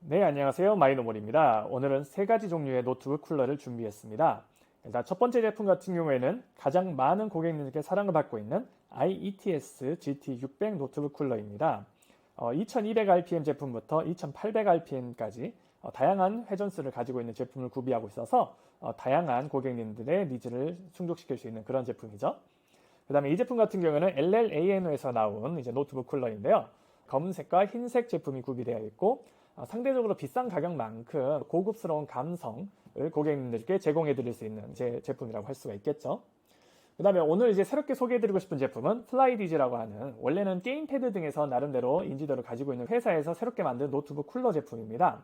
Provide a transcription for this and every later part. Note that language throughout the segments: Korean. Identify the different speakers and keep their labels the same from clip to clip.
Speaker 1: 네, 안녕하세요. 마이노몰입니다. 오늘은 세 가지 종류의 노트북 쿨러를 준비했습니다. 일단 첫 번째 제품 같은 경우에는 가장 많은 고객님들께 사랑을 받고 있는 IETS GT600 노트북 쿨러입니다. 2200rpm 제품부터 2800rpm까지 다양한 회전수를 가지고 있는 제품을 구비하고 있어서 다양한 고객님들의 니즈를 충족시킬 수 있는 그런 제품이죠. 그 다음에 이 제품 같은 경우에는 LLANO에서 나온 이제 노트북 쿨러인데요. 검은색과 흰색 제품이 구비되어 있고 상대적으로 비싼 가격만큼 고급스러운 감성을 고객님들께 제공해 드릴 수 있는 제품이라고 할 수가 있겠죠. 그 다음에 오늘 이제 새롭게 소개해 드리고 싶은 제품은 플라이디지라고 하는, 원래는 게임패드 등에서 나름대로 인지도를 가지고 있는 회사에서 새롭게 만든 노트북 쿨러 제품입니다.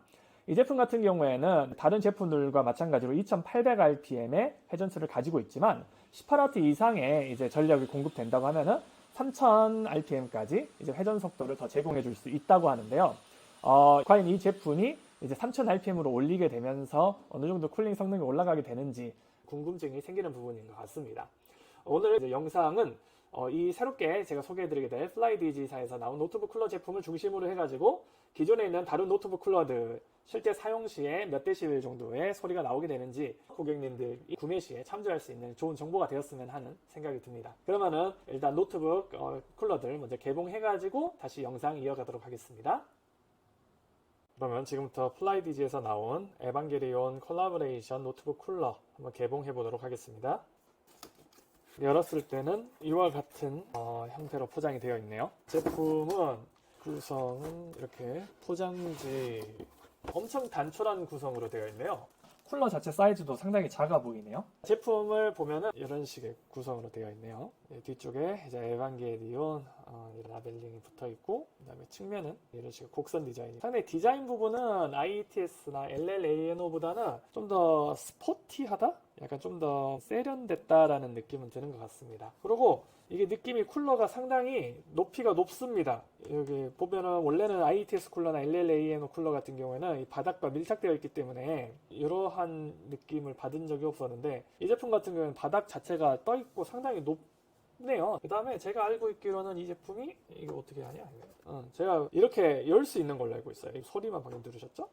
Speaker 1: 이 제품 같은 경우에는 다른 제품들과 마찬가지로 2800rpm의 회전수를 가지고 있지만 18W 이상의 이제 전력이 공급된다고 하면은 3000rpm까지 이제 회전 속도를 더 제공해 줄 수 있다고 하는데요. 과연 이 제품이 이제 3000rpm으로 올리게 되면서 어느 정도 쿨링 성능이 올라가게 되는지 궁금증이 생기는 부분인 것 같습니다. 오늘 이제 영상은 이 새롭게 제가 소개해드리게 될 플라이디지사에서 나온 노트북 쿨러 제품을 중심으로 해가지고 기존에 있는 다른 노트북 쿨러들 실제 사용 시에 몇 데시벨 정도의 소리가 나오게 되는지 고객님들이 구매 시에 참조할 수 있는 좋은 정보가 되었으면 하는 생각이 듭니다. 그러면은 일단 노트북 쿨러들 먼저 개봉해가지고 다시 영상 이어가도록 하겠습니다. 그러면 지금부터 플라이디지에서 나온 에반게리온 콜라보레이션 노트북 쿨러 한번 개봉해 보도록 하겠습니다. 열었을 때는 이와 같은 형태로 포장이 되어 있네요. 제품은 구성은 이렇게 포장지 엄청 단촐한 구성으로 되어 있네요. 쿨러 자체 사이즈도 상당히 작아 보이네요. 제품을 보면은 이런 식의 구성으로 되어 있네요. 뒤쪽에 이제 에반게리온 라벨링이 붙어 있고, 그다음에 측면은 이런 식의 곡선 디자인이. 상당히 디자인 부분은 IETS나 LLANO보다는 좀 더 스포티하다? 약간 좀 더 세련됐다라는 느낌은 드는 것 같습니다. 그리고 이게 느낌이 쿨러가 상당히 높이가 높습니다. 여기 보면은 원래는 IETS 쿨러나 LLANO 쿨러 같은 경우에는 이 바닥과 밀착되어 있기 때문에 이러한 느낌을 받은 적이 없었는데, 이 제품 같은 경우에는 바닥 자체가 떠 있고 상당히 높네요. 그 다음에 제가 알고 있기로는 이 제품이, 이거 어떻게 하냐? 제가 이렇게 열 수 있는 걸로 알고 있어요. 이 소리만 방금 들으셨죠?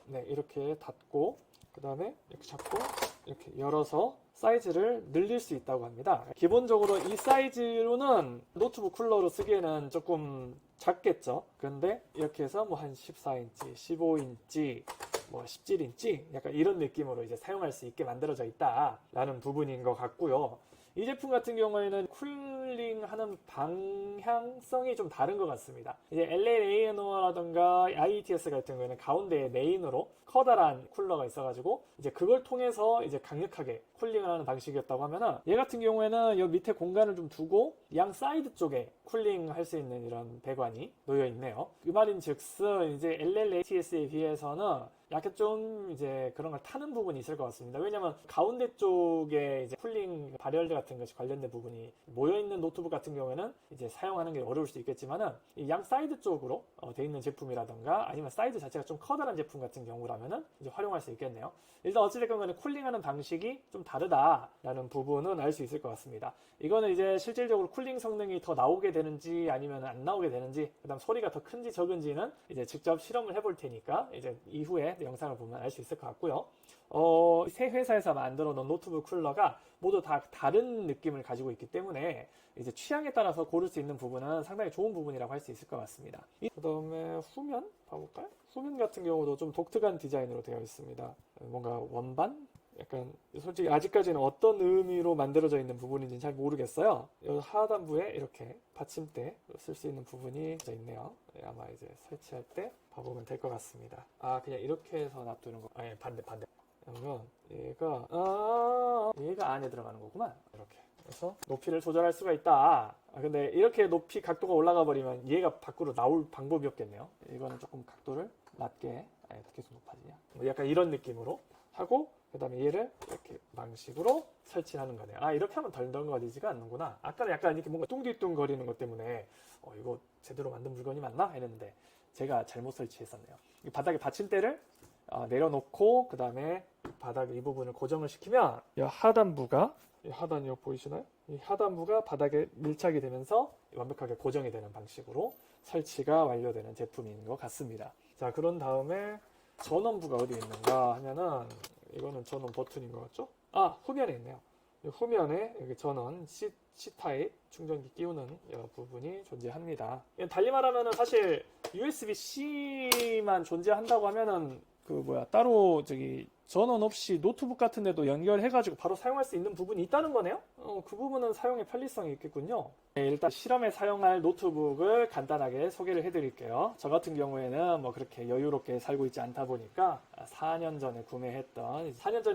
Speaker 1: 네, 이렇게 닫고 그 다음에 이렇게 잡고 이렇게 열어서 사이즈를 늘릴 수 있다고 합니다. 기본적으로 이 사이즈로는 노트북 쿨러로 쓰기에는 조금 작겠죠. 그런데 이렇게 해서 뭐 한 14인치, 15인치, 뭐 17인치 약간 이런 느낌으로 이제 사용할 수 있게 만들어져 있다라는 부분인 것 같고요. 이 제품 같은 경우에는 쿨링하는 방향성이 좀 다른 것 같습니다. 이제 LLANO라던가 IETS 같은 경우에는 가운데에 메인으로 커다란 쿨러가 있어가지고 이제 그걸 통해서 이제 강력하게 쿨링을 하는 방식이었다고 하면은, 얘 같은 경우에는 이 밑에 공간을 좀 두고 양 사이드 쪽에 쿨링 할 수 있는 이런 배관이 놓여 있네요. 그 말인 즉슨 이제 LLATS에 비해서는 약간 좀 이제 그런 걸 타는 부분이 있을 것 같습니다. 왜냐면 가운데 쪽에 이제 쿨링 발열 같은 것이 관련된 부분이 모여있는 노트북 같은 경우에는 이제 사용하는 게 어려울 수도 있겠지만은 이 양 사이드 쪽으로 돼 있는 제품이라던가 아니면 사이즈 자체가 좀 커다란 제품 같은 경우라면은 이제 활용할 수 있겠네요. 일단 어찌됐건 간에 쿨링하는 방식이 좀 다르다라는 부분은 알 수 있을 것 같습니다. 이거는 이제 실질적으로 쿨링 성능이 더 나오게 되는지 아니면 안 나오게 되는지, 그 다음 소리가 더 큰지 적은지는 이제 직접 실험을 해볼 테니까 이제 이후에 영상을 보면 알 수 있을 것 같고요. 세 회사에서 만들어 놓은 노트북 쿨러가 모두 다 다른 느낌을 가지고 있기 때문에 이제 취향에 따라서 고를 수 있는 부분은 상당히 좋은 부분이라고 할 수 있을 것 같습니다. 그 다음에 후면 봐볼까요? 후면 같은 경우도 좀 독특한 디자인으로 되어 있습니다. 뭔가 원반? 약간 솔직히 아직까지는 어떤 의미로 만들어져 있는 부분인지 잘 모르겠어요. 이 하단부에 이렇게 받침대 쓸 수 있는 부분이 있네요. 아마 이제 설치할 때 봐보면 될 것 같습니다. 그냥 이렇게 해서 놔두는 거. 아니, 반대. 그러면 얘가 안에 들어가는 거구만. 이렇게. 그래서 높이를 조절할 수가 있다. 근데 이렇게 높이 각도가 올라가 버리면 얘가 밖으로 나올 방법이 없겠네요. 이거는 조금 각도를 낮게, 계속 높아지냐. 약간 이런 느낌으로 하고, 그 다음에 얘를 이렇게 방식으로 설치하는 거네요. 이렇게 하면 덜덩거리지가 않는구나. 아까는 약간 이렇게 뭔가 뚱뒤뚱 거리는 것 때문에 이거 제대로 만든 물건이 맞나? 했는데 제가 잘못 설치했었네요. 이 바닥에 받침대를 내려놓고 그 다음에 바닥 이 부분을 고정을 시키면 이 하단부가, 이 하단 이거 보이시나요? 이 하단부가 바닥에 밀착이 되면서 완벽하게 고정이 되는 방식으로 설치가 완료되는 제품인 것 같습니다. 자, 그런 다음에 전원부가 어디에 있는가 하면은 이거는 전원 버튼인 것 같죠? 후면에 있네요. 후면에 여기 전원 C타입 충전기 끼우는 부분이 존재합니다. 달리 말하면은 사실 USB-C만 존재한다고 하면은 따로 전원 없이 노트북 같은 데도 연결해가지고 바로 사용할 수 있는 부분이 있다는 거네요? 그 부분은 사용의 편리성이 있겠군요. 네, 일단 실험에 사용할 노트북을 간단하게 소개를 해드릴게요. 저 같은 경우에는 그렇게 여유롭게 살고 있지 않다 보니까 4년 전에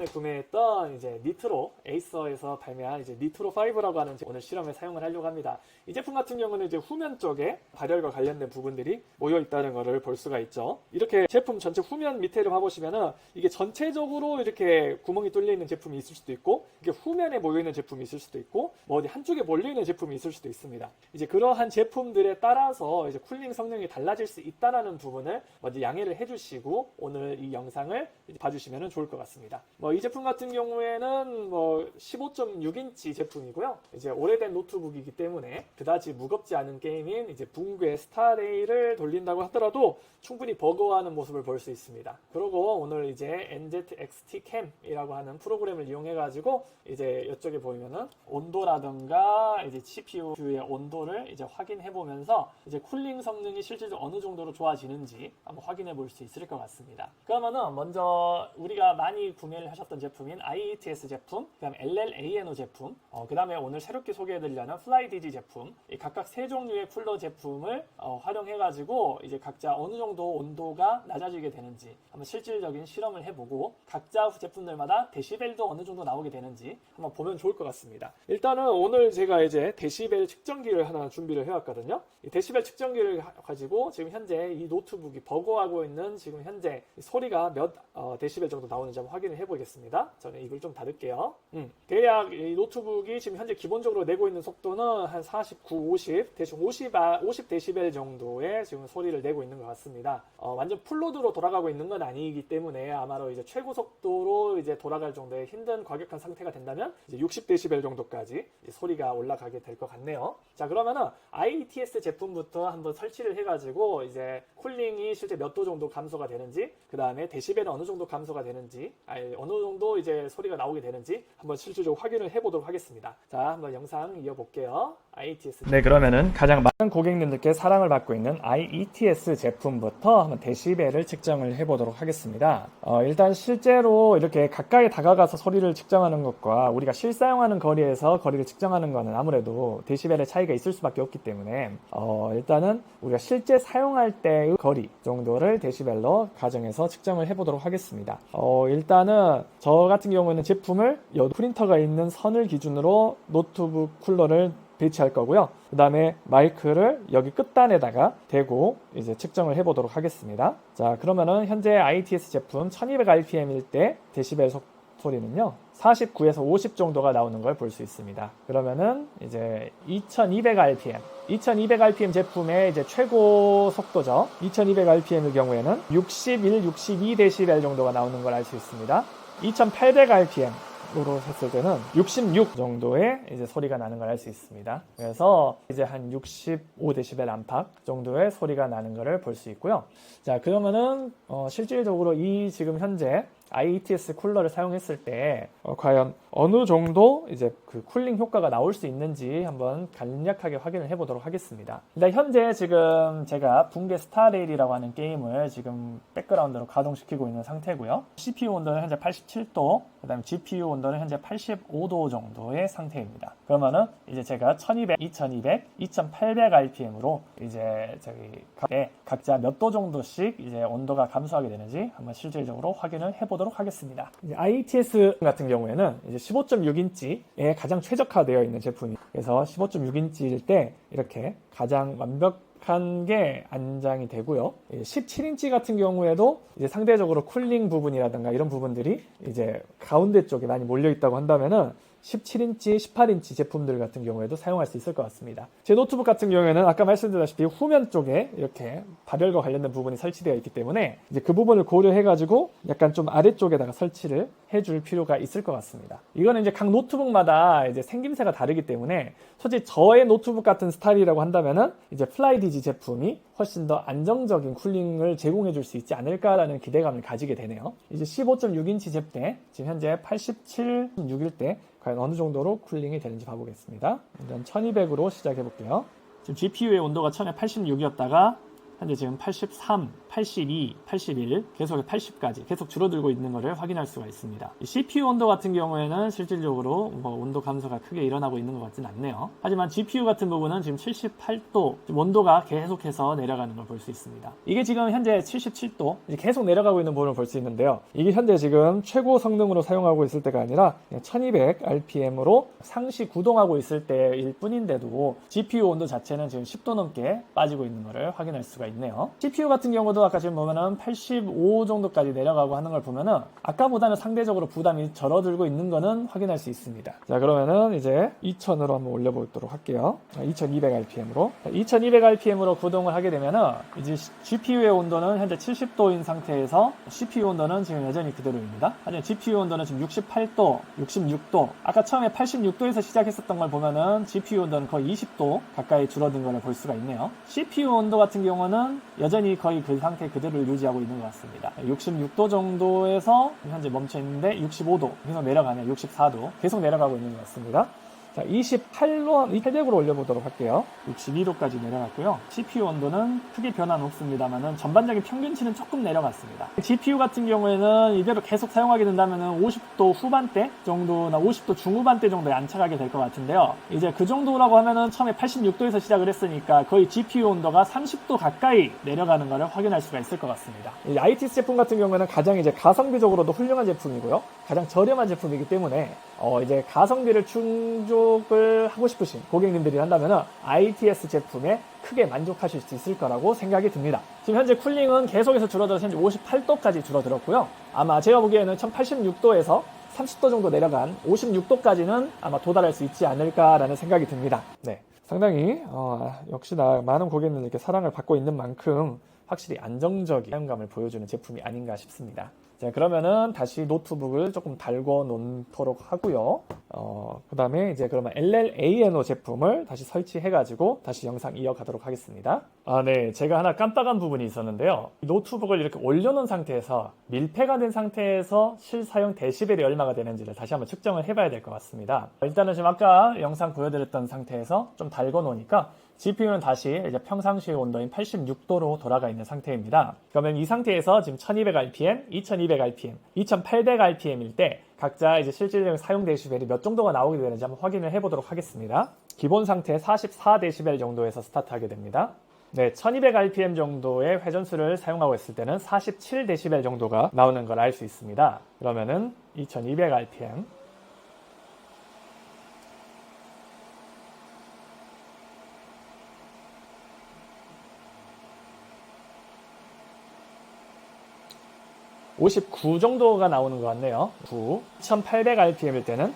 Speaker 1: 구매했던 이제 니트로, 에이서에서 발매한 이제 니트로 5라고 하는 오늘 실험에 사용을 하려고 합니다. 이 제품 같은 경우는 이제 후면 쪽에 발열과 관련된 부분들이 모여 있다는 것을 볼 수가 있죠. 이렇게 제품 전체 후면 밑에를 봐보시면은 이게 전체적으로 이렇게 구멍이 뚫려 있는 제품이 있을 수도 있고, 이게 후면에 모여 있는 제품이 있을 수도 있고, 어디 한쪽에 몰려 있는 제품이 있을 수도 있습니다. 이제 그러한 제품들에 따라서 이제 쿨링 성능이 달라질 수 있다는 부분을 먼저 양해를 해주시고 오늘 이 영상을 봐주시면 좋을 것 같습니다. 이 제품 같은 경우에는 15.6인치 제품이고요. 이제 오래된 노트북이기 때문에 그다지 무겁지 않은 게임인 이제 붕괴 스타레이를 돌린다고 하더라도 충분히 버거워하는 모습을 볼 수 있습니다. 그리고 오늘 이제 NZXTCam이라고 하는 프로그램을 이용해가지고 이제 이쪽에 보이면은 온도라든가 이제 CPU의 온도를 이제 확인해 보면서 이제 쿨링 성능이 실질적으로 어느 정도로 좋아지는지 한번 확인해 볼 수 있을 것 같습니다. 그러면은 먼저 우리가 많이 구매를 하셨던 제품인 IETS 제품, 그다음 LLANO 제품, 그다음에 오늘 새롭게 소개해드리려는 FlyDG 제품, 이 각각 세 종류의 쿨러 제품을 활용해가지고 이제 각자 어느 정도 온도가 낮아지게 되는지 한번 실질적인 실험을 해보고 각자 제품들마다 데시벨도 어느 정도 나오게 되는지 한번 보면 좋을 것 같습니다. 일단은 오늘 제가 이제 데시벨 측정기를 하나 준비를 해왔거든요. 이 데시벨 측정기를 가지고 지금 현재 이 노트북이 버거워하고 있는 지금 현재 소리가 몇 데시벨 정도 나오는지 한번 확인을 해보겠습니다. 저는 입을 좀 닫을게요. 대략 이 노트북이 지금 현재 기본적으로 내고 있는 속도는 한 49, 50, 대충 50 데시벨 정도의 지금 소리를 내고 있는 것 같습니다. 완전 풀로드로 돌아가고 있는 건 아니기 때문에 아마도 이제 최고 속도로 이제 돌아갈 정도의 힘든 과격한 상태가 된다면 이제 60 데시벨 정도까지 이제 소리가 올라가게 될 것 같네요. 자, 그러면은 IETS 제품부터 한번 설치를 해가지고 이제 쿨링이 실제 몇 도 정도 감소가 되는지, 그 다음에 데시벨은 어느 정도 감소가 되는지, 어느 정도 이제 소리가 나오게 되는지 한번 실질적으로 확인을 해보도록 하겠습니다. 자, 한번 영상 이어볼게요. IETS. 네, 그러면은 가장 많은 고객님들께 사랑을 받고 있는 IETS 제품부터 한번 데시벨을 측정을 해보도록 하겠습니다. 일단 실제로 이렇게 가까이 다가가서 소리를 측정하는 것과 우리가 실사용하는 거리에서 거리를 측정하는 것은 아무래도 데시벨의 차이가 있을 수밖에 없기 때문에 일단은 우리가 실제 사용할 때의 거리 정도를 데시벨로 가정해서 측정을 해보도록 하겠습니다. 일단은 저 같은 경우는 제품을 프린터가 있는 선을 기준으로 노트북 쿨러를 배치할 거고요. 그 다음에 마이크를 여기 끝단에다가 대고 이제 측정을 해보도록 하겠습니다. 자, 그러면은 현재 IETS 제품 1200rpm일 때 데시벨 소리는요 49에서 50 정도가 나오는 걸 볼 수 있습니다. 그러면은 이제 2200rpm 제품의 이제 최고 속도죠. 2200rpm의 경우에는 61, 62 데시벨 정도가 나오는 걸 알 수 있습니다. 2800rpm 으로 했을 때는 66 정도의 이제 소리가 나는 걸 알 수 있습니다. 그래서 이제 한 65데시벨 안팎 정도의 소리가 나는 것을 볼 수 있고요. 자, 그러면은 실질적으로 이 지금 현재 IETS 쿨러를 사용했을 때 과연 어느 정도 이제 그 쿨링 효과가 나올 수 있는지 한번 간략하게 확인을 해보도록 하겠습니다. 일단 현재 지금 제가 붕괴 스타레일이라고 하는 게임을 지금 백그라운드로 가동시키고 있는 상태고요. CPU 온도는 현재 87도, 그 다음에 GPU 온도는 현재 85도 정도의 상태입니다. 그러면은 이제 제가 1200, 2200, 2800rpm으로 이제 각자 몇 도 정도씩 이제 온도가 감소하게 되는지 한번 실질적으로 확인을 해보도록 하겠습니다. IETS 같은 경우에는 이제 15.6인치에 가장 최적화되어 있는 제품이, 그래서 15.6인치일 때 이렇게 가장 완벽한 게 안장이 되고요. 17인치 같은 경우에도 이제 상대적으로 쿨링 부분이라든가 이런 부분들이 이제 가운데 쪽에 많이 몰려 있다고 한다면은 17인치, 18인치 제품들 같은 경우에도 사용할 수 있을 것 같습니다. 제 노트북 같은 경우에는 아까 말씀드렸다시피 후면 쪽에 이렇게 발열과 관련된 부분이 설치되어 있기 때문에 이제 그 부분을 고려해가지고 약간 좀 아래쪽에다가 설치를 해줄 필요가 있을 것 같습니다. 이거는 이제 각 노트북마다 이제 생김새가 다르기 때문에 솔직히 저의 노트북 같은 스타일이라고 한다면은 이제 플라이디지 제품이 훨씬 더 안정적인 쿨링을 제공해 줄 수 있지 않을까라는 기대감을 가지게 되네요. 이제 15.6인치 잽대, 지금 현재 87.6일 때 과연 어느 정도로 쿨링이 되는지 봐보겠습니다. 일단 1200으로 시작해 볼게요. 지금 GPU의 온도가 처음에 86이었다가 현재 지금 83, 82, 81, 계속 80까지 계속 줄어들고 있는 것을 확인할 수가 있습니다. CPU 온도 같은 경우에는 실질적으로 온도 감소가 크게 일어나고 있는 것 같지는 않네요. 하지만 GPU 같은 부분은 지금 78도, 온도가 계속해서 내려가는 걸 볼 수 있습니다. 이게 지금 현재 77도, 계속 내려가고 있는 부분을 볼 수 있는데요. 이게 현재 지금 최고 성능으로 사용하고 있을 때가 아니라 1200rpm으로 상시 구동하고 있을 때일 뿐인데도 GPU 온도 자체는 지금 10도 넘게 빠지고 있는 것을 확인할 수가 있네요. CPU 같은 경우도 아까 지금 보면은 85 정도까지 내려가고 하는 걸 보면은 아까보다는 상대적으로 부담이 줄어들고 있는 거는 확인할 수 있습니다. 자, 그러면은 이제 2000으로 한번 올려보도록 할게요. 2200rpm으로 2200rpm으로 구동을 하게 되면은 이제 GPU의 온도는 현재 70도인 상태에서 CPU 온도는 지금 여전히 그대로입니다. 하지만 GPU 온도는 지금 68도, 66도, 아까 처음에 86도에서 시작했었던 걸 보면은 GPU 온도는 거의 20도 가까이 줄어든 걸 볼 수가 있네요. CPU 온도 같은 경우는 여전히 거의 그 상태 그대로 유지하고 있는 것 같습니다. 66도 정도에서 현재 멈춰 있는데 65도 계속 내려가네요. 64도 계속 내려가고 있는 것 같습니다. 자, 28로 800으로 올려보도록 할게요. 62도까지 내려갔고요. CPU 온도는 크게 변화는 없습니다만은 전반적인 평균치는 조금 내려갔습니다. GPU 같은 경우에는 이대로 계속 사용하게 된다면은 50도 후반대 정도나 50도 중후반대 정도에 안착하게 될 것 같은데요. 이제 그 정도라고 하면은 처음에 86도에서 시작을 했으니까 거의 GPU 온도가 30도 가까이 내려가는 것을 확인할 수가 있을 것 같습니다. 이 ITS 제품 같은 경우에는 가장 이제 가성비적으로도 훌륭한 제품이고요. 가장 저렴한 제품이기 때문에 이제 가성비를 충족을 하고 싶으신 고객님들이 한다면 ITS 제품에 크게 만족하실 수 있을 거라고 생각이 듭니다. 지금 현재 쿨링은 계속해서 줄어들어서 현재 58도까지 줄어들었고요. 아마 제가 보기에는 1086도에서 30도 정도 내려간 56도까지는 아마 도달할 수 있지 않을까라는 생각이 듭니다. 네, 상당히 역시나 많은 고객님들께 사랑을 받고 있는 만큼 확실히 안정적인 사용감을 보여주는 제품이 아닌가 싶습니다. 자, 그러면은 다시 노트북을 조금 달궈 놓도록 하고요. 그 다음에 이제 그러면 LLANO 제품을 다시 설치해가지고 다시 영상 이어가도록 하겠습니다. 네. 제가 하나 깜빡한 부분이 있었는데요. 노트북을 이렇게 올려놓은 상태에서 밀폐가 된 상태에서 실사용 데시벨이 얼마가 되는지를 다시 한번 측정을 해봐야 될 것 같습니다. 일단은 지금 아까 영상 보여드렸던 상태에서 좀 달궈 놓으니까 GPU는 다시 이제 평상시 온도인 86도로 돌아가 있는 상태입니다. 그러면 이 상태에서 지금 1200rpm, 2200rpm, 2800rpm일 때 각자 이제 실질적인 사용 데시벨이 몇 정도가 나오게 되는지 한번 확인을 해보도록 하겠습니다. 기본 상태 44데시벨 정도에서 스타트하게 됩니다. 네, 1200rpm 정도의 회전수를 사용하고 있을 때는 47데시벨 정도가 나오는 걸 알 수 있습니다. 그러면은 2200rpm 59 정도가 나오는 것 같네요. 9. 1800rpm일 때는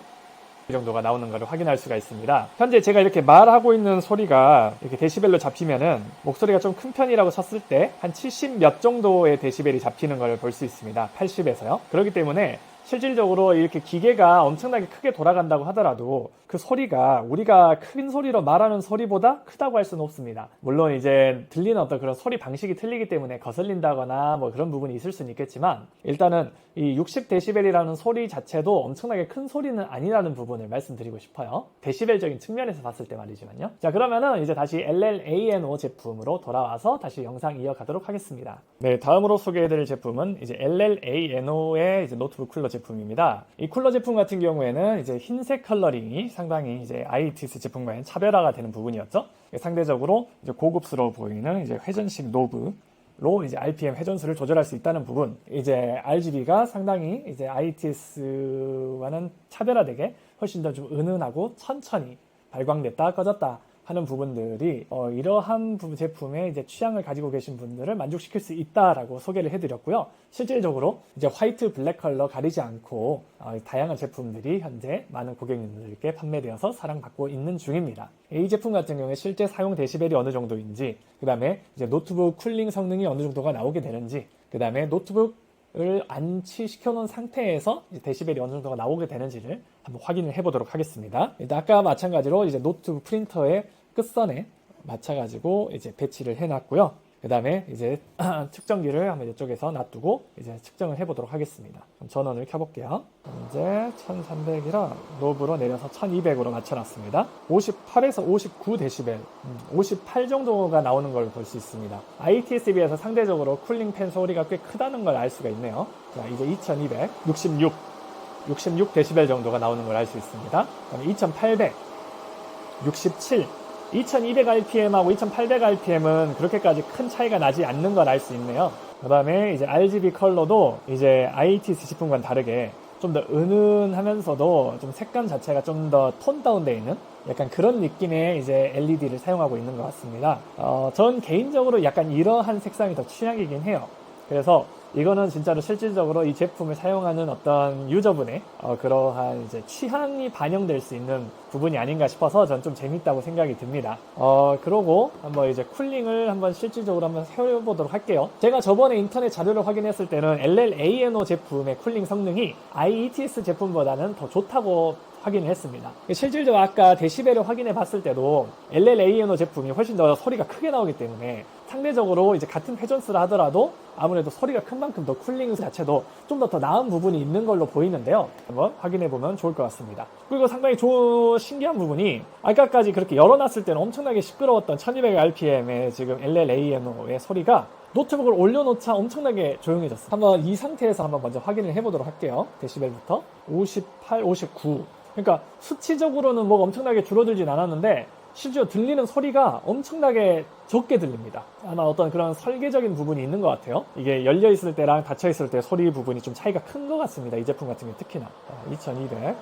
Speaker 1: 이 정도가 나오는 것을 확인할 수가 있습니다. 현재 제가 이렇게 말하고 있는 소리가 이렇게 데시벨로 잡히면은 목소리가 좀 큰 편이라고 쳤을 때 한 70 몇 정도의 데시벨이 잡히는 걸 볼 수 있습니다. 80에서요. 그렇기 때문에 실질적으로 이렇게 기계가 엄청나게 크게 돌아간다고 하더라도 그 소리가 우리가 큰 소리로 말하는 소리보다 크다고 할 수는 없습니다. 물론 이제 들리는 어떤 그런 소리 방식이 틀리기 때문에 거슬린다거나 뭐 그런 부분이 있을 수는 있겠지만 일단은 이 60데시벨이라는 소리 자체도 엄청나게 큰 소리는 아니라는 부분을 말씀드리고 싶어요. 데시벨적인 측면에서 봤을 때 말이지만요. 자, 그러면은 이제 다시 LLANO 제품으로 돌아와서 다시 영상 이어가도록 하겠습니다. 네, 다음으로 소개해드릴 제품은 이제 LLANO의 이제 노트북 쿨러 제품입니다. 이 쿨러 제품 같은 경우에는 이제 흰색 컬러링이 상당히 이제 ITS 제품과의 차별화가 되는 부분이었죠. 상대적으로 이제 고급스러워 보이는 이제 회전식 노브로 이제 RPM 회전수를 조절할 수 있다는 부분, 이제 RGB가 상당히 이제 ITS와는 차별화되게 훨씬 더 좀 은은하고 천천히 발광됐다 꺼졌다 하는 부분들이 이러한 제품의 이제 취향을 가지고 계신 분들을 만족시킬 수 있다라고 소개를 해드렸고요. 실질적으로 이제 화이트, 블랙 컬러 가리지 않고 다양한 제품들이 현재 많은 고객님들께 판매되어서 사랑받고 있는 중입니다. 이 제품 같은 경우에 실제 사용 데시벨이 어느 정도인지, 그 다음에 이제 노트북 쿨링 성능이 어느 정도가 나오게 되는지, 그 다음에 노트북을 안치시켜 놓은 상태에서 데시벨이 어느 정도가 나오게 되는지를 한번 확인을 해보도록 하겠습니다. 일단 아까 마찬가지로 이제 노트북 프린터의 끝선에 맞춰가지고 이제 배치를 해놨고요. 그 다음에 이제 측정기를 한번 이쪽에서 놔두고 이제 측정을 해보도록 하겠습니다. 그럼 전원을 켜볼게요. 이제 1300이라 노브로 내려서 1200으로 맞춰놨습니다. 58에서 59 데시벨, 58 정도가 나오는 걸 볼 수 있습니다. ITS에 비해서 상대적으로 쿨링 팬 소리가 꽤 크다는 걸 알 수가 있네요. 자, 이제 2200, 66 데시벨 정도가 나오는 걸 알 수 있습니다. 그다음에 2800, 67, 2200rpm하고 2800rpm은 그렇게까지 큰 차이가 나지 않는 걸 알 수 있네요. 그 다음에 이제 RGB 컬러도 이제 ITS 제품과는 다르게 좀 더 은은하면서도 좀 색감 자체가 좀 더 톤 다운되어 있는 약간 그런 느낌의 이제 LED를 사용하고 있는 것 같습니다. 전 개인적으로 약간 이러한 색상이 더 취향이긴 해요. 그래서 이거는 진짜로 실질적으로 이 제품을 사용하는 어떤 유저분의 그러한 이제 취향이 반영될 수 있는 부분이 아닌가 싶어서 전 좀 재밌다고 생각이 듭니다. 그러고 한번 이제 쿨링을 한번 실질적으로 한번 세워보도록 할게요. 제가 저번에 인터넷 자료를 확인했을 때는 LLANO 제품의 쿨링 성능이 IETS 제품보다는 더 좋다고 확인을 했습니다. 실질적으로 아까 데시벨을 확인해 봤을 때도 LLANO 제품이 훨씬 더 소리가 크게 나오기 때문에 상대적으로 이제 같은 회전수를 하더라도 아무래도 소리가 큰 만큼 더 쿨링 자체도 좀 더 나은 부분이 있는 걸로 보이는데요. 한번 확인해 보면 좋을 것 같습니다. 그리고 상당히 신기한 부분이 아까까지 그렇게 열어놨을 때는 엄청나게 시끄러웠던 1200rpm의 지금 LLANO의 소리가 노트북을 올려놓자 엄청나게 조용해졌어요. 한번 이 상태에서 한번 먼저 확인을 해보도록 할게요. 데시벨부터 58, 59. 그러니까 수치적으로는 뭐가 엄청나게 줄어들진 않았는데 실제로 들리는 소리가 엄청나게 적게 들립니다. 아마 어떤 그런 설계적인 부분이 있는 것 같아요. 이게 열려있을 때랑 닫혀있을 때 소리 부분이 좀 차이가 큰 것 같습니다. 이 제품 같은 경우 특히나 2200,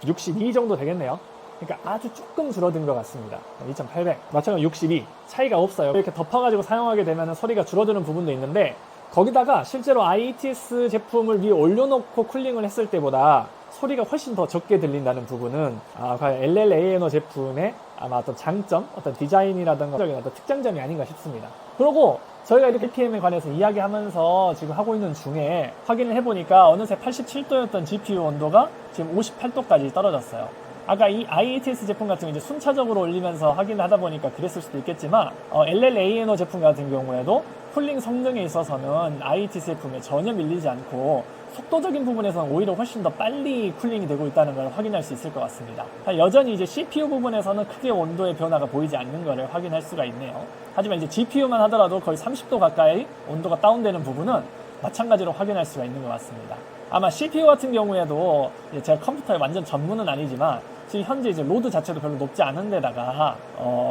Speaker 1: 62 정도 되겠네요. 그러니까 아주 조금 줄어든 것 같습니다. 2800, 마찬가지로 62, 차이가 없어요. 이렇게 덮어가지고 사용하게 되면 소리가 줄어드는 부분도 있는데 거기다가 실제로 IETS 제품을 위에 올려놓고 쿨링을 했을 때보다 소리가 훨씬 더 적게 들린다는 부분은 과연 LLANO 제품의 아마 어떤 장점, 어떤 디자인이라든가 어떤 특장점이 아닌가 싶습니다. 그리고 저희가 이렇게 PM에 관해서 이야기하면서 지금 하고 있는 중에 확인을 해보니까 어느새 87도였던 GPU 온도가 지금 58도까지 떨어졌어요. 아까 이 IETS 제품 같은 경우 이제 순차적으로 올리면서 확인을 하다 보니까 그랬을 수도 있겠지만 LLANO 제품 같은 경우에도 쿨링 성능에 있어서는 IETS 제품에 전혀 밀리지 않고 속도적인 부분에서는 오히려 훨씬 더 빨리 쿨링이 되고 있다는 걸 확인할 수 있을 것 같습니다. 여전히 이제 CPU 부분에서는 크게 온도의 변화가 보이지 않는 것을 확인할 수가 있네요. 하지만 이제 GPU만 하더라도 거의 30도 가까이 온도가 다운되는 부분은 마찬가지로 확인할 수가 있는 것 같습니다. 아마 CPU 같은 경우에도 제가 컴퓨터의 완전 전문은 아니지만 지금 현재 이제 로드 자체도 별로 높지 않은 데다가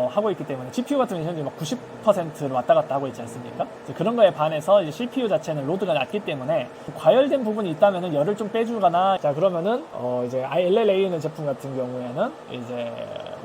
Speaker 1: 하고 있기 때문에 GPU 같은 경우는 현재 막 90%를 왔다 갔다 하고 있지 않습니까? 그런 거에 반해서 이제 CPU 자체는 로드가 낮기 때문에 과열된 부분이 있다면은 열을 좀 빼주거나 자 그러면은 이제 LLAN 제품 같은 경우에는 이제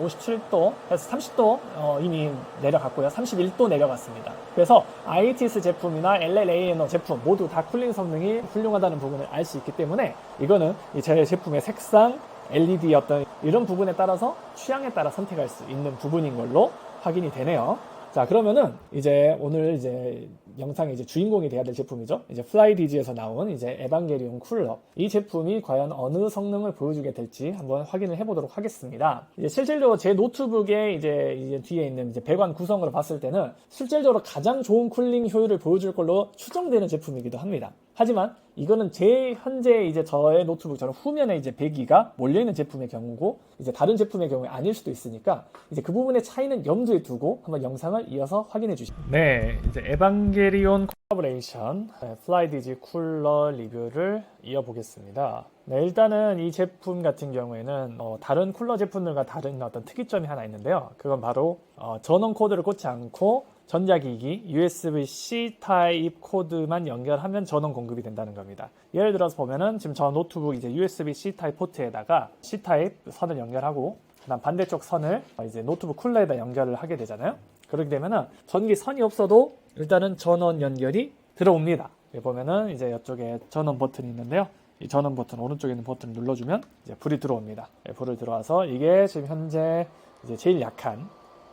Speaker 1: 57도 해서 30도 이미 내려갔고요. 31도 내려갔습니다. 그래서 IETS 제품이나 LLANO 제품 모두 다 쿨링 성능이 훌륭하다는 부분을 알 수 있기 때문에 이거는 제 제품의 색상 LED 어떤 이런 부분에 따라서 취향에 따라 선택할 수 있는 부분인 걸로 확인이 되네요. 자, 그러면은 이제 오늘 이제 영상의 이제 주인공이 돼야 될 제품이죠. 이제 플라이디지에서 나온 이제 에반게리온 쿨러. 이 제품이 과연 어느 성능을 보여주게 될지 한번 확인을 해보도록 하겠습니다. 이제 실질적으로 제 노트북에 이제 뒤에 있는 이제 배관 구성으로 봤을 때는 실질적으로 가장 좋은 쿨링 효율을 보여줄 걸로 추정되는 제품이기도 합니다. 하지만 이거는 제 현재 이제 저의 노트북처럼 후면에 이제 배기가 몰려있는 제품의 경우고 이제 다른 제품의 경우에 아닐 수도 있으니까 이제 그 부분의 차이는 염두에 두고 한번 영상을 이어서 확인해 주시죠. 네, 이제 에반게리온 콜라보레이션 플라이디지 쿨러 리뷰를 이어보겠습니다. 네, 일단은 이 제품 같은 경우에는 다른 쿨러 제품들과 다른 어떤 특이점이 하나 있는데요. 그건 바로 전원 코드를 꽂지 않고 전자기기 USB-C 타입 코드만 연결하면 전원 공급이 된다는 겁니다. 예를 들어서 보면은 지금 저 노트북 이제 USB-C 타입 포트에다가 C 타입 선을 연결하고 그다음 반대쪽 선을 이제 노트북 쿨러에다 연결을 하게 되잖아요. 그렇게 되면은 전기 선이 없어도 일단은 전원 연결이 들어옵니다. 여기 보면은 이제 이쪽에 전원 버튼이 있는데요. 이 전원 버튼 오른쪽에 있는 버튼을 눌러주면 이제 불이 들어옵니다. 불이 들어와서 이게 지금 현재 이제 제일 약한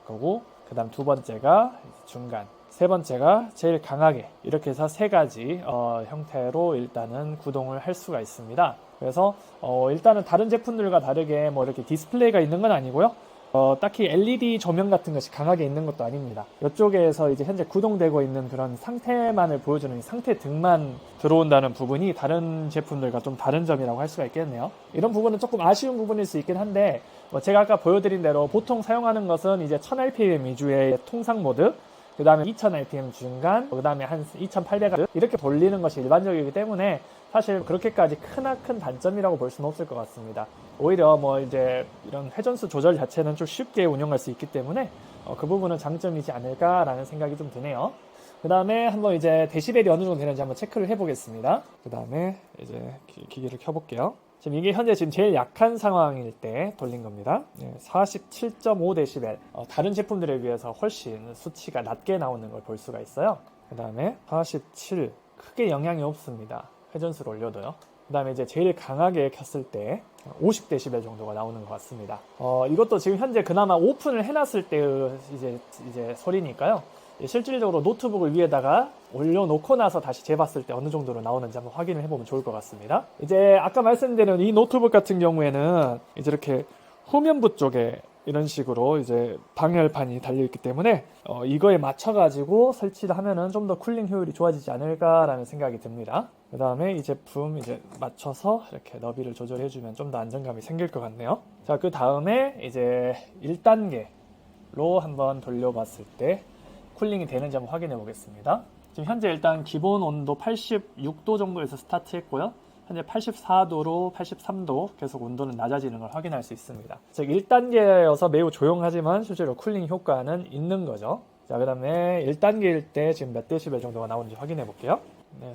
Speaker 1: 거고, 그다음 두 번째가 중간, 세 번째가 제일 강하게, 이렇게 해서 세 가지 형태로 일단은 구동을 할 수가 있습니다. 그래서 일단은 다른 제품들과 다르게 뭐 이렇게 디스플레이가 있는 건 아니고요. 딱히 LED 조명 같은 것이 강하게 있는 것도 아닙니다. 이쪽에서 이제 현재 구동되고 있는 그런 상태만을 보여주는 상태 등만 들어온다는 부분이 다른 제품들과 좀 다른 점이라고 할 수가 있겠네요. 이런 부분은 조금 아쉬운 부분일 수 있긴 한데, 제가 아까 보여드린 대로 보통 사용하는 것은 이제 1000rpm 위주의 통상 모드, 그 다음에 2000rpm 중간, 그 다음에 한 2800Hz 이렇게 돌리는 것이 일반적이기 때문에 사실 그렇게까지 크나큰 단점이라고 볼 수는 없을 것 같습니다. 오히려 뭐 이제 이런 회전수 조절 자체는 좀 쉽게 운영할 수 있기 때문에 그 부분은 장점이지 않을까라는 생각이 좀 드네요. 그 다음에 한번 이제 데시벨이 어느 정도 되는지 한번 체크를 해보겠습니다. 그 다음에 이제 기기를 켜볼게요. 지금 이게 현재 지금 제일 약한 상황일 때 돌린 겁니다. 47.5dB. 다른 제품들에 비해서 훨씬 수치가 낮게 나오는 걸 볼 수가 있어요. 그 다음에 47. 크게 영향이 없습니다. 회전수를 올려도요. 그 다음에 이제 제일 강하게 켰을 때 50dB 정도가 나오는 것 같습니다. 이것도 지금 현재 그나마 오픈을 해놨을 때 이제 소리니까요. 실질적으로 노트북을 위에다가 올려놓고 나서 다시 재봤을 때 어느 정도로 나오는지 한번 확인을 해보면 좋을 것 같습니다. 이제 아까 말씀드린 이 노트북 같은 경우에는 이제 이렇게 후면부 쪽에 이런 식으로 이제 방열판이 달려있기 때문에 이거에 맞춰가지고 설치를 하면은 좀 더 쿨링 효율이 좋아지지 않을까라는 생각이 듭니다. 그 다음에 이 제품 이제 맞춰서 이렇게 너비를 조절해주면 좀 더 안정감이 생길 것 같네요. 자, 그 다음에 이제 1단계로 한번 돌려봤을 때 쿨링이 되는지 한번 확인해 보겠습니다. 지금 현재 일단 기본 온도 86도 정도에서 스타트 했고요. 현재 84도로 83도 계속 온도는 낮아지는 걸 확인할 수 있습니다. 즉 1단계여서 매우 조용하지만 실제로 쿨링 효과는 있는 거죠. 자, 그 다음에 1단계일 때 지금 몇 데시벨 정도가 나오는지 확인해 볼게요.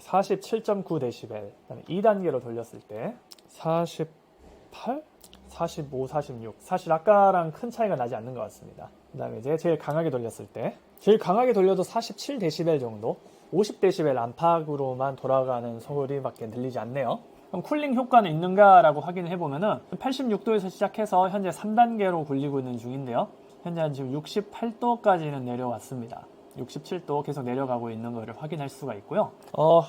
Speaker 1: 47.9dB. 그다음에 2단계로 돌렸을 때 48, 45, 46. 사실 아까랑 큰 차이가 나지 않는 것 같습니다. 그 다음에 이제 제일 강하게 돌렸을 때, 제일 강하게 돌려도 47dB 정도, 50dB 안팎으로만 돌아가는 소리밖에 들리지 않네요. 그럼 쿨링 효과는 있는가라고 확인을 해보면은 86도에서 시작해서 현재 3단계로 굴리고 있는 중인데요. 현재 지금 68도까지는 내려왔습니다. 67도 계속 내려가고 있는 것을 확인할 수가 있고요.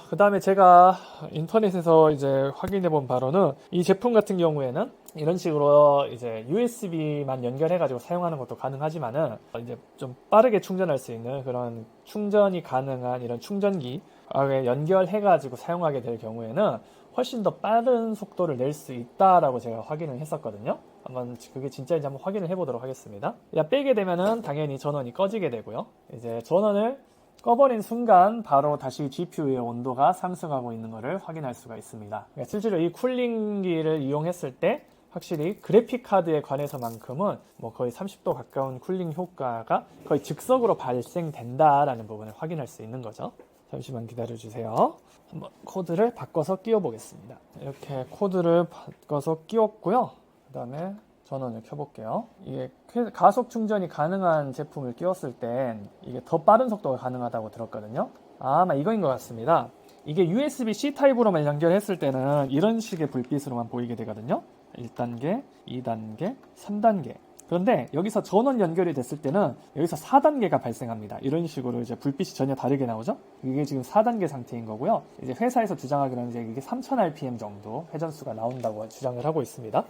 Speaker 1: 그 다음에 제가 인터넷에서 이제 확인해 본 바로는 이 제품 같은 경우에는 이런 식으로 이제 USB만 연결해가지고 사용하는 것도 가능하지만은 이제 좀 빠르게 충전할 수 있는 그런 충전이 가능한 이런 충전기 연결해가지고 사용하게 될 경우에는 훨씬 더 빠른 속도를 낼 수 있다라고 제가 확인을 했었거든요. 한번 그게 진짜인지 한번 확인을 해보도록 하겠습니다. 빼게 되면은 당연히 전원이 꺼지게 되고요. 이제 전원을 꺼버린 순간 바로 다시 GPU의 온도가 상승하고 있는 것을 확인할 수가 있습니다. 그러니까 실제로 이 쿨링기를 이용했을 때 확실히 그래픽 카드에 관해서만큼은 뭐 거의 30도 가까운 쿨링 효과가 거의 즉석으로 발생된다라는 부분을 확인할 수 있는 거죠. 잠시만 기다려 주세요. 한번 코드를 바꿔서 끼워 보겠습니다. 이렇게 코드를 바꿔서 끼웠고요. 그 다음에 전원을 켜볼게요. 이게 가속 충전이 가능한 제품을 끼웠을 땐 이게 더 빠른 속도가 가능하다고 들었거든요. 아마 이거인 것 같습니다. 이게 USB-C 타입으로만 연결했을 때는 이런 식의 불빛으로만 보이게 되거든요. 1단계, 2단계, 3단계. 그런데 여기서 전원 연결이 됐을 때는 여기서 4단계가 발생합니다. 이런 식으로 이제 불빛이 전혀 다르게 나오죠. 이게 지금 4단계 상태인 거고요. 이제 회사에서 주장하기로는 이제 이게 3000rpm 정도 회전수가 나온다고 주장을 하고 있습니다.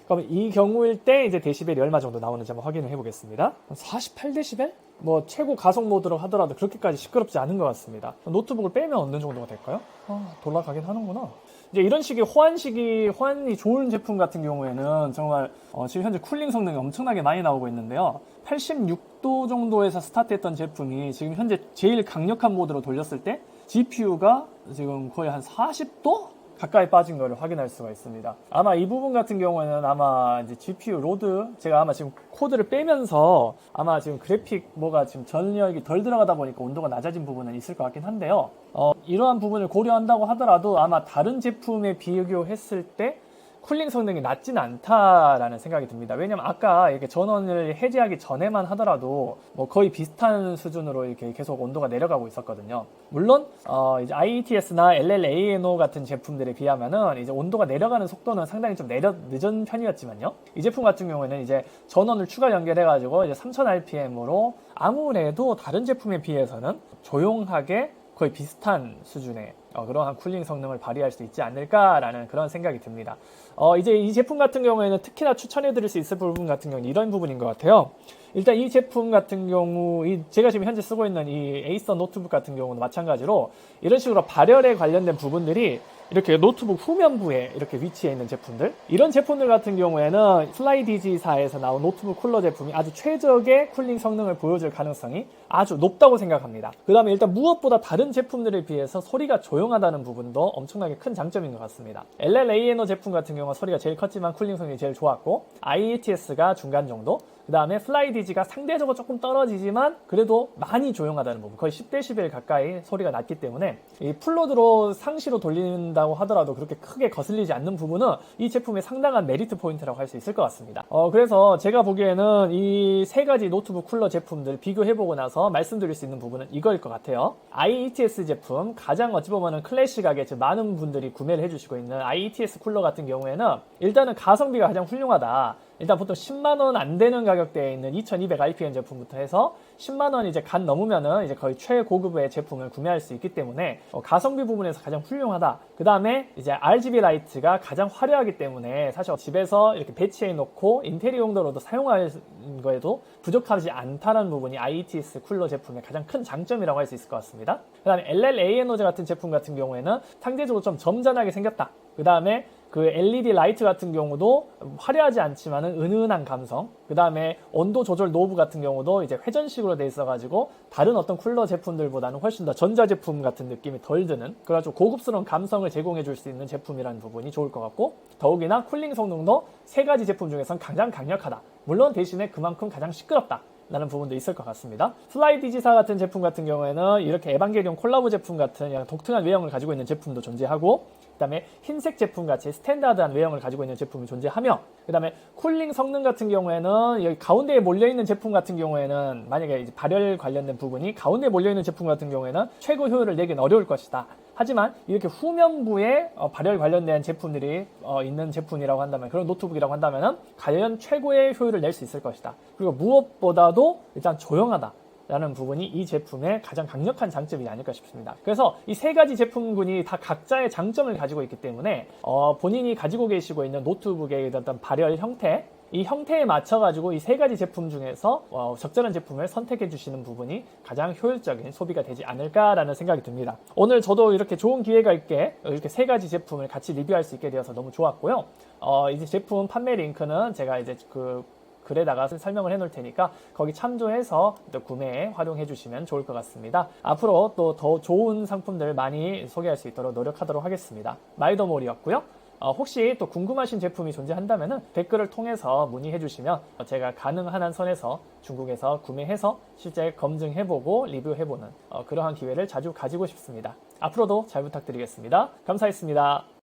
Speaker 1: 그럼 이 경우일 때 이제 데시벨이 얼마 정도 나오는지 한번 확인을 해보겠습니다. 48dB? 뭐 최고 가속 모드로 하더라도 그렇게까지 시끄럽지 않은 것 같습니다. 노트북을 빼면 어느 정도가 될까요? 돌아가긴 하는구나. 이제 이런 식의 호환이 좋은 제품 같은 경우에는 정말 지금 현재 쿨링 성능이 엄청나게 많이 나오고 있는데요. 86도 정도에서 스타트했던 제품이 지금 현재 제일 강력한 모드로 돌렸을 때 GPU가 지금 거의 한 40도 가까이 빠진 거를 확인할 수가 있습니다. 아마 이 부분 같은 경우에는 아마 이제 GPU 로드, 제가 아마 지금 코드를 빼면서 아마 지금 그래픽 뭐가 지금 전력이 덜 들어가다 보니까 온도가 낮아진 부분은 있을 것 같긴 한데요. 이러한 부분을 고려한다고 하더라도 아마 다른 제품에 비교했을 때 쿨링 성능이 낮지는 않다라는 생각이 듭니다. 왜냐면 아까 이렇게 전원을 해제하기 전에만 하더라도 뭐 거의 비슷한 수준으로 이렇게 계속 온도가 내려가고 있었거든요. 물론 이제 IETS나 LLANO 같은 제품들에 비하면은 이제 온도가 내려가는 속도는 상당히 좀 늦은 편이었지만요. 이 제품 같은 경우에는 이제 전원을 추가 연결해가지고 이제 3000rpm으로 아무래도 다른 제품에 비해서는 조용하게 거의 비슷한 수준의 그러한 쿨링 성능을 발휘할 수 있지 않을까라는 그런 생각이 듭니다. 이제 이 제품 같은 경우에는 특히나 추천해드릴 수 있을 부분 같은 경우는 이런 부분인 것 같아요. 일단 이 제품 같은 경우, 제가 지금 현재 쓰고 있는 이 에이서 노트북 같은 경우는 마찬가지로 이런 식으로 발열에 관련된 부분들이 이렇게 노트북 후면부에 이렇게 위치해 있는 제품들, 이런 제품들 같은 경우에는 슬라이디지사에서 나온 노트북 쿨러 제품이 아주 최적의 쿨링 성능을 보여줄 가능성이 아주 높다고 생각합니다. 그 다음에 일단 무엇보다 다른 제품들에 비해서 소리가 조용하다는 부분도 엄청나게 큰 장점인 것 같습니다. LLANO 제품 같은 경우는 소리가 제일 컸지만 쿨링 성능이 제일 좋았고, IETS가 중간 정도, 그 다음에 플라이디지가 상대적으로 조금 떨어지지만 그래도 많이 조용하다는 부분, 거의 10dB 가까이 소리가 났기 때문에 이 풀로드로 상시로 돌린다고 하더라도 그렇게 크게 거슬리지 않는 부분은 이 제품의 상당한 메리트 포인트라고 할 수 있을 것 같습니다. 그래서 제가 보기에는 이 세 가지 노트북 쿨러 제품들 비교해보고 나서 말씀드릴 수 있는 부분은 이거일 것 같아요. IETS 제품, 가장 어찌 보면 클래식하게 많은 분들이 구매를 해주시고 있는 IETS 쿨러 같은 경우에는 일단은 가성비가 가장 훌륭하다. 일단 보통 10만원 안 되는 가격대에 있는 2200rpm 제품부터 해서 10만원 이제 간 넘으면은 이제 거의 최고급의 제품을 구매할 수 있기 때문에 가성비 부분에서 가장 훌륭하다. 그 다음에 이제 RGB 라이트가 가장 화려하기 때문에 사실 집에서 이렇게 배치해 놓고 인테리어 용도로도 사용할 거에도 부족하지 않다는 부분이 IETS 쿨러 제품의 가장 큰 장점이라고 할 수 있을 것 같습니다. 그 다음에 LLANO 같은 제품 같은 경우에는 상대적으로 좀 점잖하게 생겼다. 그 다음에 그 LED 라이트 같은 경우도 화려하지 않지만은 은은한 감성, 그 다음에 온도 조절 노브 같은 경우도 이제 회전식으로 돼 있어가지고 다른 어떤 쿨러 제품들보다는 훨씬 더 전자제품 같은 느낌이 덜 드는, 그래가지고 고급스러운 감성을 제공해 줄 수 있는 제품이라는 부분이 좋을 것 같고, 더욱이나 쿨링 성능도 세 가지 제품 중에선 가장 강력하다. 물론 대신에 그만큼 가장 시끄럽다 라는 부분도 있을 것 같습니다. 슬라이디지사 같은 제품 같은 경우에는 이렇게 에반게리온 콜라보 제품 같은 독특한 외형을 가지고 있는 제품도 존재하고, 그 다음에 흰색 제품 같이 스탠다드한 외형을 가지고 있는 제품이 존재하며, 그 다음에 쿨링 성능 같은 경우에는 여기 가운데에 몰려있는 제품 같은 경우에는 만약에 이제 발열 관련된 부분이 가운데에 몰려있는 제품 같은 경우에는 최고 효율을 내기는 어려울 것이다. 하지만 이렇게 후면부에 발열 관련된 제품들이 있는 제품이라고 한다면, 그런 노트북이라고 한다면 과연 최고의 효율을 낼 수 있을 것이다. 그리고 무엇보다도 일단 조용하다 라는 부분이 이 제품의 가장 강력한 장점이 아닐까 싶습니다. 그래서 이 세 가지 제품군이 다 각자의 장점을 가지고 있기 때문에 본인이 가지고 계시고 있는 노트북의 어떤 발열 형태, 이 형태에 맞춰가지고 이 세 가지 제품 중에서 적절한 제품을 선택해 주시는 부분이 가장 효율적인 소비가 되지 않을까라는 생각이 듭니다. 오늘 저도 이렇게 좋은 기회가 있게 이렇게 세 가지 제품을 같이 리뷰할 수 있게 되어서 너무 좋았고요. 이제 제품 판매 링크는 제가 이제 글에다가 설명을 해 놓을 테니까 거기 참조해서 또 구매에 활용해 주시면 좋을 것 같습니다. 앞으로 또 더 좋은 상품들 많이 소개할 수 있도록 노력하도록 하겠습니다. 마이더몰이었고요. 혹시 또 궁금하신 제품이 존재한다면 댓글을 통해서 문의해 주시면 제가 가능한 한 선에서 중국에서 구매해서 실제 검증해보고 리뷰해보는 그러한 기회를 자주 가지고 싶습니다. 앞으로도 잘 부탁드리겠습니다. 감사했습니다.